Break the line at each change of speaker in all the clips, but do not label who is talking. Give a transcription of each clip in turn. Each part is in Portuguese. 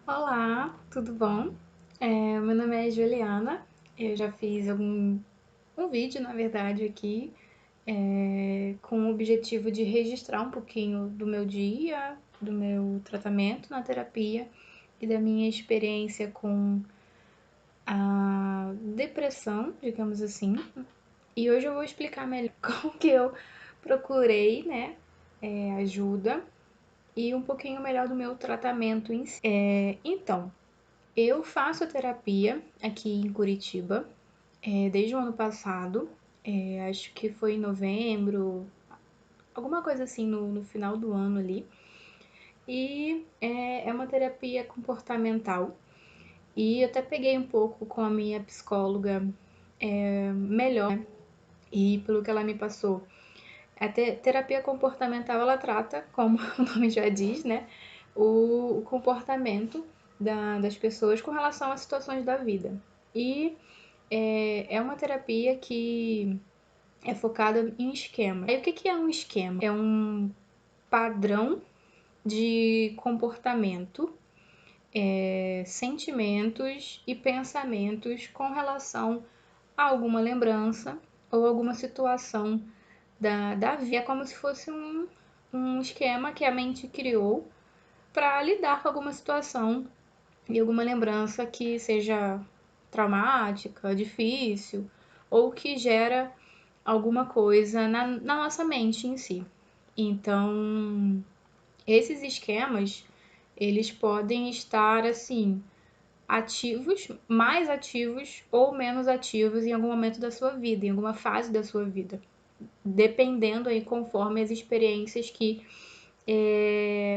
Olá, tudo bom? Meu nome é Juliana. Eu já fiz um vídeo, na verdade, aqui, com o objetivo de registrar um pouquinho do meu dia, do meu tratamento na terapia e da minha experiência com a depressão, digamos assim. E hoje eu vou explicar melhor como que eu procurei, né, ajuda e um pouquinho melhor do meu tratamento em si. Então, eu faço terapia aqui em Curitiba, desde o ano passado, acho que foi em novembro, alguma coisa assim no final do ano ali. E é uma terapia comportamental. E eu até peguei um pouco com a minha psicóloga melhor, e pelo que ela me passou. A terapia comportamental, ela trata, como o nome já diz, né, o comportamento das pessoas com relação às situações da vida. E é uma terapia que é focada em esquema. Aí o que é um esquema? É um padrão de comportamento, sentimentos e pensamentos com relação a alguma lembrança ou alguma situação da vida. É como se fosse um esquema que a mente criou para lidar com alguma situação e alguma lembrança que seja traumática, difícil ou que gera alguma coisa na nossa mente em si. Então, esses esquemas, eles podem estar assim, ativos, mais ativos ou menos ativos em algum momento da sua vida, em alguma fase da sua vida, dependendo aí conforme as experiências que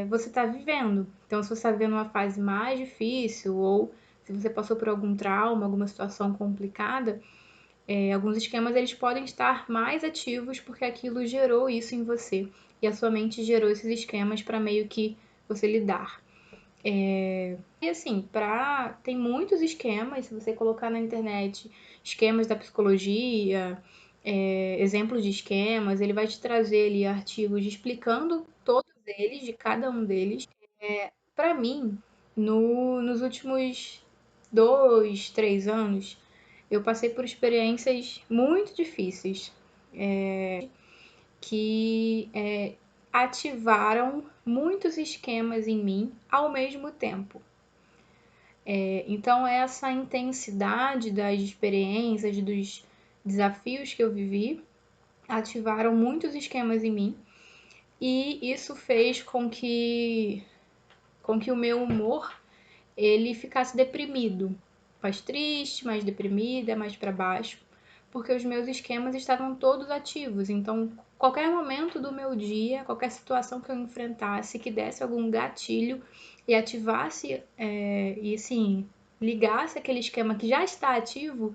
você está vivendo. Então, se você está vivendo uma fase mais difícil ou se você passou por algum trauma, alguma situação complicada, alguns esquemas eles podem estar mais ativos porque aquilo gerou isso em você e a sua mente gerou esses esquemas para meio que você lidar. E assim, tem muitos esquemas, se você colocar na internet esquemas da psicologia, exemplos de esquemas, ele vai te trazer ali artigos explicando todos eles, de cada um deles. Para mim, nos últimos 2, 3 anos, eu passei por experiências muito difíceis que ativaram muitos esquemas em mim ao mesmo tempo. Então, essa intensidade das experiências, dos desafios que eu vivi, ativaram muitos esquemas em mim e isso fez com que o meu humor ele ficasse deprimido, mais triste, mais deprimida, mais para baixo, porque os meus esquemas estavam todos ativos. Então, qualquer momento do meu dia, qualquer situação que eu enfrentasse, que desse algum gatilho e ativasse, e assim, ligasse aquele esquema que já está ativo,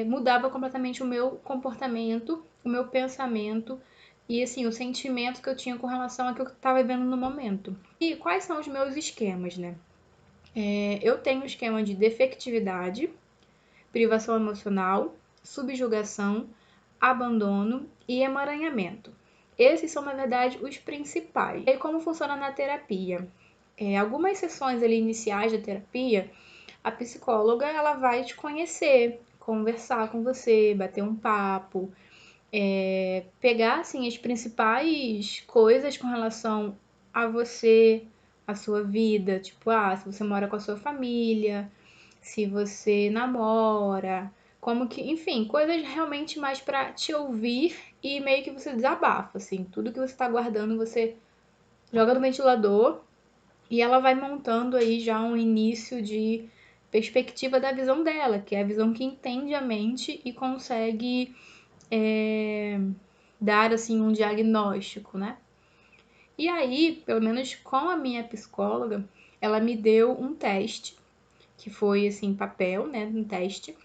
mudava completamente o meu comportamento, o meu pensamento e assim, o sentimento que eu tinha com relação ao que eu estava vivendo no momento. E quais são os meus esquemas, né? Eu tenho o esquema de defectividade, privação emocional, subjugação, abandono e emaranhamento. Esses são, na verdade, os principais. E aí, como funciona na terapia? Algumas sessões ali iniciais da terapia, a psicóloga ela vai te conhecer, conversar com você, bater um papo, pegar assim as principais coisas com relação a você, a sua vida, tipo, se você mora com a sua família, se você namora, como que, enfim, coisas realmente mais para te ouvir e meio que você desabafa, assim, tudo que você tá guardando você joga no ventilador e ela vai montando aí já um início de perspectiva da visão dela, que é a visão que entende a mente e consegue dar assim um diagnóstico, né? E aí, pelo menos com a minha psicóloga, ela me deu um teste, que foi assim, papel, né, um teste,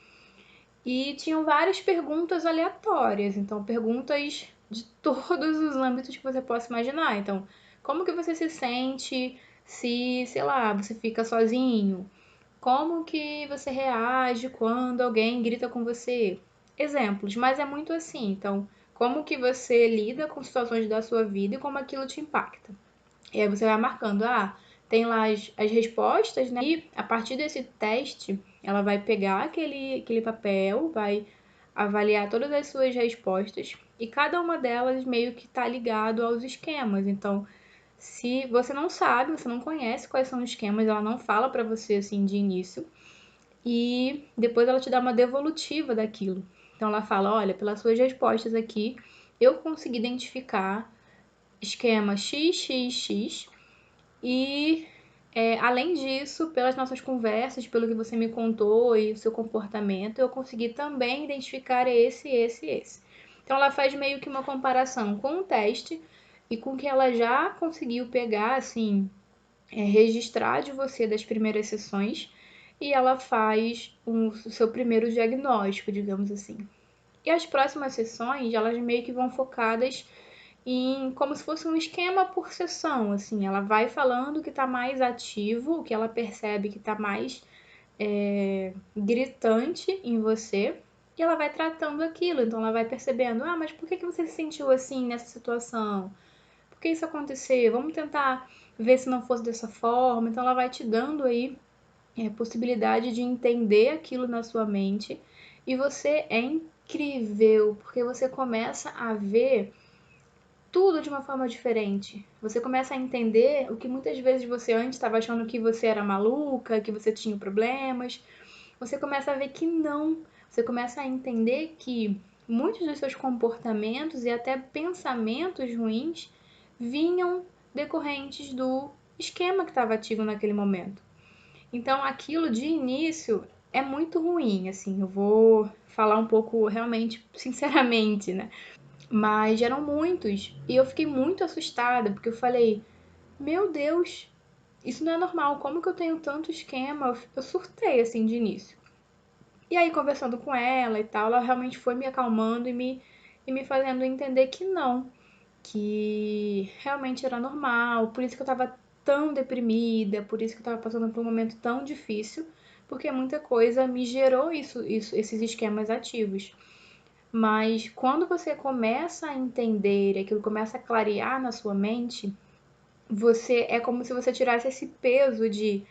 e tinham várias perguntas aleatórias, então perguntas de todos os âmbitos que você possa imaginar. Então, como que você se sente se, sei lá, você fica sozinho? Como que você reage quando alguém grita com você? Exemplos, mas é muito assim. Então, como que você lida com situações da sua vida e como aquilo te impacta? E aí você vai marcando, tem lá as respostas, né? E a partir desse teste, ela vai pegar aquele papel, vai avaliar todas as suas respostas e cada uma delas meio que está ligado aos esquemas. Então, se você não sabe, você não conhece quais são os esquemas, ela não fala para você assim de início e depois ela te dá uma devolutiva daquilo. Então ela fala, olha, pelas suas respostas aqui, eu consegui identificar esquema XXX e além disso, pelas nossas conversas, pelo que você me contou e o seu comportamento, eu consegui também identificar esse. Então ela faz meio que uma comparação com o teste e com o que ela já conseguiu pegar, assim, registrar de você das primeiras sessões e ela faz o seu primeiro diagnóstico, digamos assim. E as próximas sessões, elas meio que vão focadas em como se fosse um esquema por sessão, assim, ela vai falando o que está mais ativo, o que ela percebe que está mais gritante em você, e ela vai tratando aquilo, então ela vai percebendo, mas por que você se sentiu assim nessa situação? Por que isso aconteceu? Vamos tentar ver se não fosse dessa forma, então ela vai te dando aí possibilidade de entender aquilo na sua mente, e você é incrível, porque você começa a ver tudo de uma forma diferente. Você começa a entender o que muitas vezes você antes estava achando que você era maluca, que você tinha problemas. Você começa a ver que não. Você começa a entender que muitos dos seus comportamentos e até pensamentos ruins vinham decorrentes do esquema que estava ativo naquele momento. Então, aquilo de início é muito ruim, assim, eu vou falar um pouco realmente, sinceramente, né? Mas eram muitos. E eu fiquei muito assustada, porque eu falei: Meu Deus, isso não é normal. Como que eu tenho tanto esquema? Eu surtei assim de início. E aí, conversando com ela e tal, ela realmente foi me acalmando e me fazendo entender que não, que realmente era normal. Por isso que eu tava tão deprimida, por isso que eu tava passando por um momento tão difícil, porque muita coisa me gerou esses esquemas ativos. Mas quando você começa a entender, aquilo começa a clarear na sua mente, você é como se você tirasse esse peso de,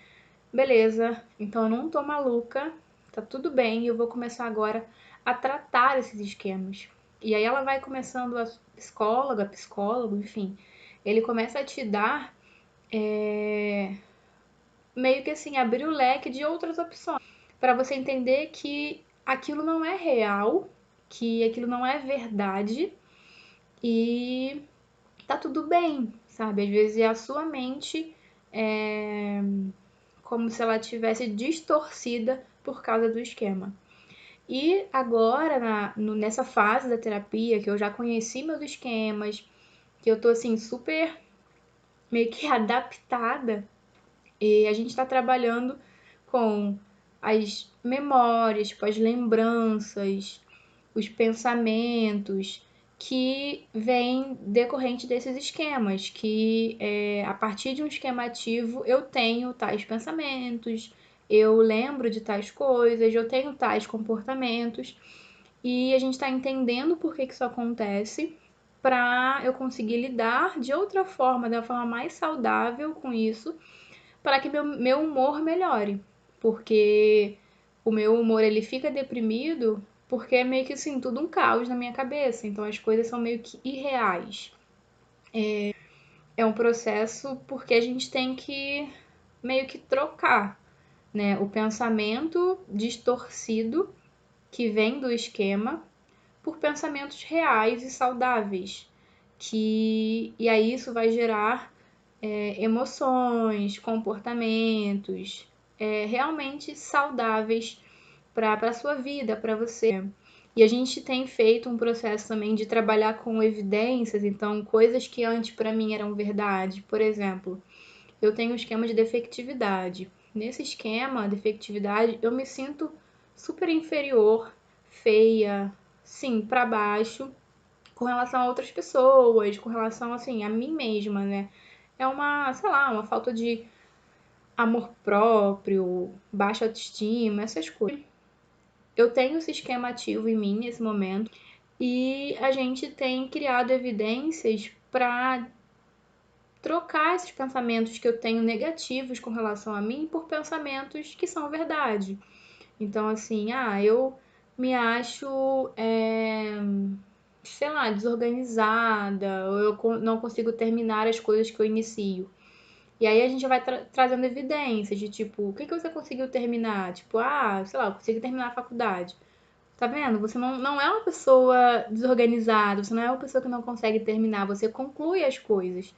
beleza, então eu não tô maluca, tá tudo bem, eu vou começar agora a tratar esses esquemas. E aí ela vai começando a psicóloga, psicólogo, enfim, ele começa a te dar meio que assim, abrir o leque de outras opções para você entender que aquilo não é real, que aquilo não é verdade e tá tudo bem, sabe? Às vezes é a sua mente como se ela tivesse distorcida por causa do esquema. E agora, nessa fase da terapia, que eu já conheci meus esquemas, que eu tô assim super meio que adaptada, e a gente tá trabalhando com as memórias, tipo, as lembranças, os pensamentos que vêm decorrente desses esquemas, que a partir de um esquema ativo eu tenho tais pensamentos, eu lembro de tais coisas, eu tenho tais comportamentos, e a gente está entendendo por que isso acontece para eu conseguir lidar de outra forma, da forma mais saudável com isso, para que meu humor melhore. Porque o meu humor ele fica deprimido porque é meio que assim, tudo um caos na minha cabeça. Então as coisas são meio que irreais. É um processo porque a gente tem que meio que trocar, né, o pensamento distorcido que vem do esquema por pensamentos reais e saudáveis. E aí isso vai gerar emoções, comportamentos realmente saudáveis para a sua vida, para você. E a gente tem feito um processo também de trabalhar com evidências, então coisas que antes para mim eram verdade. Por exemplo, eu tenho um esquema de defectividade. Nesse esquema, defectividade, eu me sinto super inferior, feia, sim, para baixo, com relação a outras pessoas, com relação assim a mim mesma, né? É uma, sei lá, uma falta de amor próprio, baixa autoestima, essas coisas. Eu tenho esse esquema ativo em mim nesse momento e a gente tem criado evidências para trocar esses pensamentos que eu tenho negativos com relação a mim por pensamentos que são verdade. Então, assim, eu me acho, sei lá, desorganizada, ou não consigo terminar as coisas que eu inicio. E aí a gente vai trazendo evidências de tipo, o que que você conseguiu terminar? Tipo, sei lá, eu consegui terminar a faculdade. Tá vendo? Você não é uma pessoa desorganizada, você não é uma pessoa que não consegue terminar, você conclui as coisas.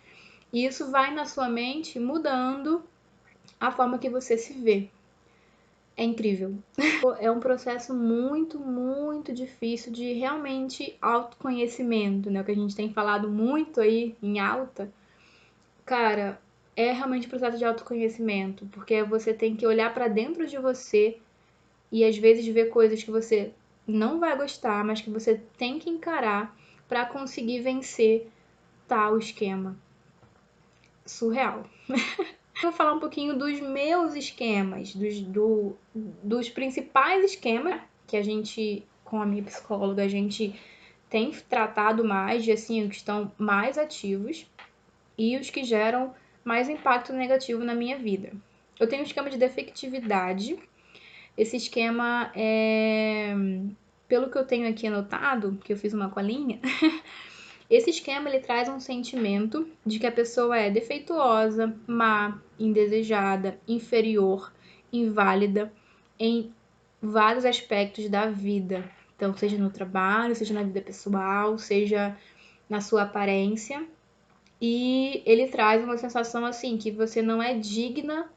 E isso vai na sua mente mudando a forma que você se vê. É incrível. É um processo muito, muito difícil de realmente autoconhecimento, né? O que a gente tem falado muito aí em alta. Cara, é realmente um processo de autoconhecimento, porque você tem que olhar pra dentro de você e às vezes ver coisas que você não vai gostar, mas que você tem que encarar pra conseguir vencer tal esquema. Surreal. Vou falar um pouquinho dos meus esquemas, dos principais esquemas que a gente, com a minha psicóloga, a gente tem tratado mais, de assim, os que estão mais ativos e os que geram mais impacto negativo na minha vida. Eu tenho um esquema de defectividade. Esse esquema é, pelo que eu tenho aqui anotado, que eu fiz uma colinha, esse esquema ele traz um sentimento de que a pessoa é defeituosa, má, indesejada, inferior, inválida em vários aspectos da vida. Então, seja no trabalho, seja na vida pessoal, seja na sua aparência. E ele traz uma sensação assim que você não é digna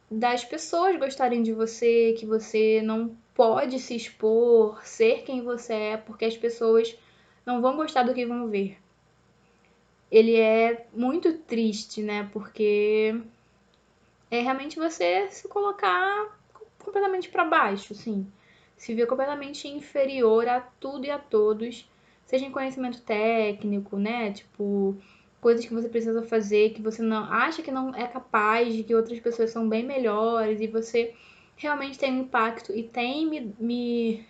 das pessoas gostarem de você, que você não pode se expor, ser quem você é, porque as pessoas não vão gostar do que vão ver. Ele é muito triste, né? Porque é realmente você se colocar completamente para baixo, assim. Se ver completamente inferior a tudo e a todos, seja em conhecimento técnico, né? Tipo, coisas que você precisa fazer que você não acha que não é capaz, de que outras pessoas são bem melhores e você realmente tem um impacto e tem me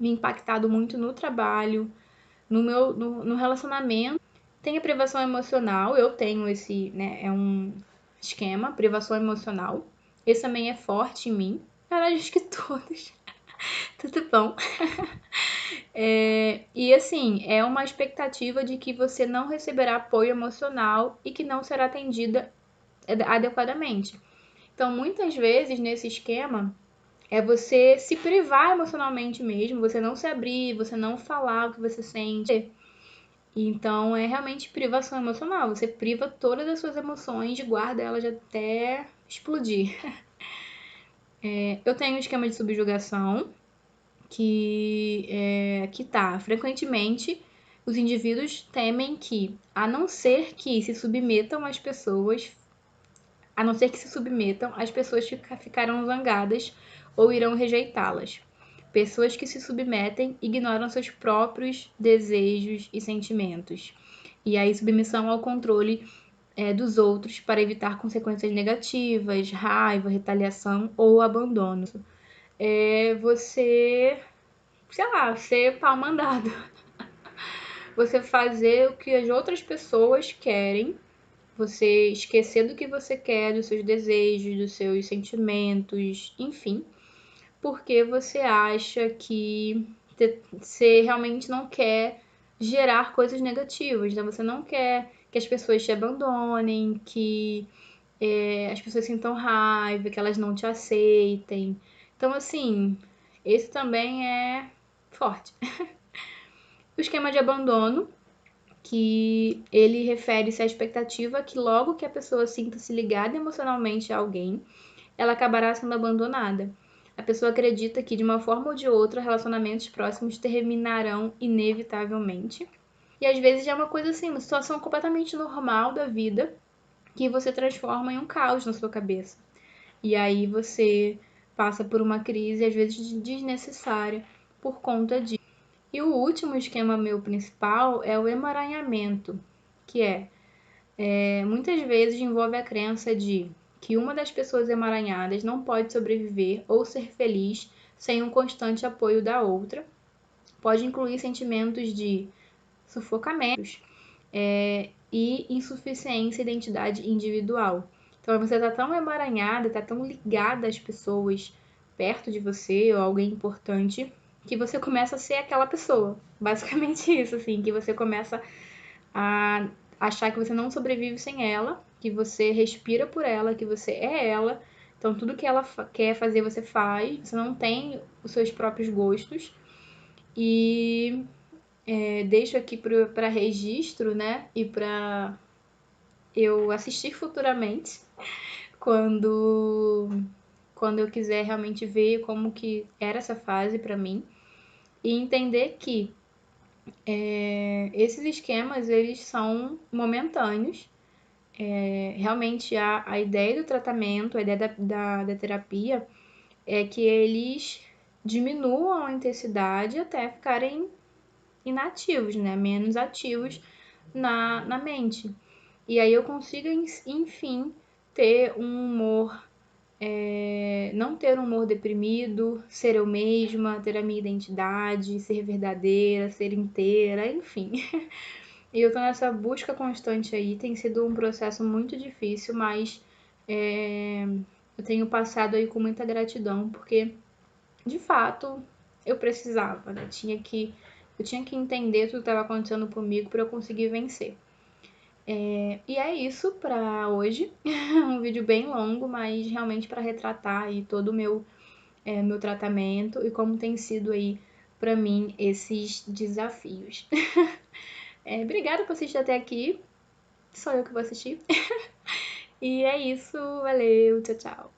impactado muito no trabalho, no relacionamento. Tem a privação emocional, eu tenho esse, né, é um esquema, privação emocional. Esse também é forte em mim. Na verdade, acho que todos. Tudo bom. E assim, é uma expectativa de que você não receberá apoio emocional e que não será atendida adequadamente. Então, muitas vezes, nesse esquema, é você se privar emocionalmente mesmo, você não se abrir, você não falar o que você sente. Então, é realmente privação emocional. Você priva todas as suas emoções e guarda elas até explodir. Eu tenho um esquema de subjugação que tá. Frequentemente, os indivíduos temem que, a não ser que se submetam, as pessoas ficarão zangadas ou irão rejeitá-las. Pessoas que se submetem ignoram seus próprios desejos e sentimentos. E aí, submissão ao controle dos outros para evitar consequências negativas, raiva, retaliação ou abandono. É você, sei lá, ser pau mandado. Você fazer o que as outras pessoas querem, você esquecer do que você quer, dos seus desejos, dos seus sentimentos, enfim, porque você acha que você realmente não quer gerar coisas negativas, né? Você não quer que as pessoas te abandonem, que as pessoas sintam raiva, que elas não te aceitem. Então, assim, esse também é forte. O esquema de abandono, que ele refere-se à expectativa que logo que a pessoa sinta-se ligada emocionalmente a alguém, ela acabará sendo abandonada. A pessoa acredita que, de uma forma ou de outra, relacionamentos próximos terminarão inevitavelmente. E às vezes é uma coisa assim, uma situação completamente normal da vida, que você transforma em um caos na sua cabeça. E aí você passa por uma crise, às vezes desnecessária, por conta disso. E o último esquema meu principal é o emaranhamento, que muitas vezes envolve a crença de que uma das pessoas emaranhadas não pode sobreviver ou ser feliz sem um constante apoio da outra. Pode incluir sentimentos de sufocamento, e insuficiência e identidade individual. Então você tá tão emaranhada, tá tão ligada às pessoas perto de você ou alguém importante que você começa a ser aquela pessoa. Basicamente isso, assim, que você começa a achar que você não sobrevive sem ela, que você respira por ela, que você é ela. Então tudo que ela quer fazer você faz, você não tem os seus próprios gostos. E deixo aqui para registro, né? E para eu assistir futuramente, quando quando eu quiser realmente ver como que era essa fase para mim e entender que esses esquemas eles são momentâneos. Realmente a ideia do tratamento, a ideia da terapia é que eles diminuam a intensidade até ficarem inativos, né? Menos ativos na mente. E aí eu consigo, enfim, ter um humor, não ter um humor deprimido, ser eu mesma, ter a minha identidade, ser verdadeira, ser inteira, enfim. E eu tô nessa busca constante aí, tem sido um processo muito difícil, mas eu tenho passado aí com muita gratidão, porque de fato eu precisava, né? Eu tinha que entender tudo que estava acontecendo comigo para eu conseguir vencer. E é isso para hoje. Um vídeo bem longo, mas realmente para retratar aí todo o meu tratamento e como tem sido aí para mim esses desafios. Obrigada por assistir até aqui. Só eu que vou assistir. E é isso. Valeu. Tchau, tchau.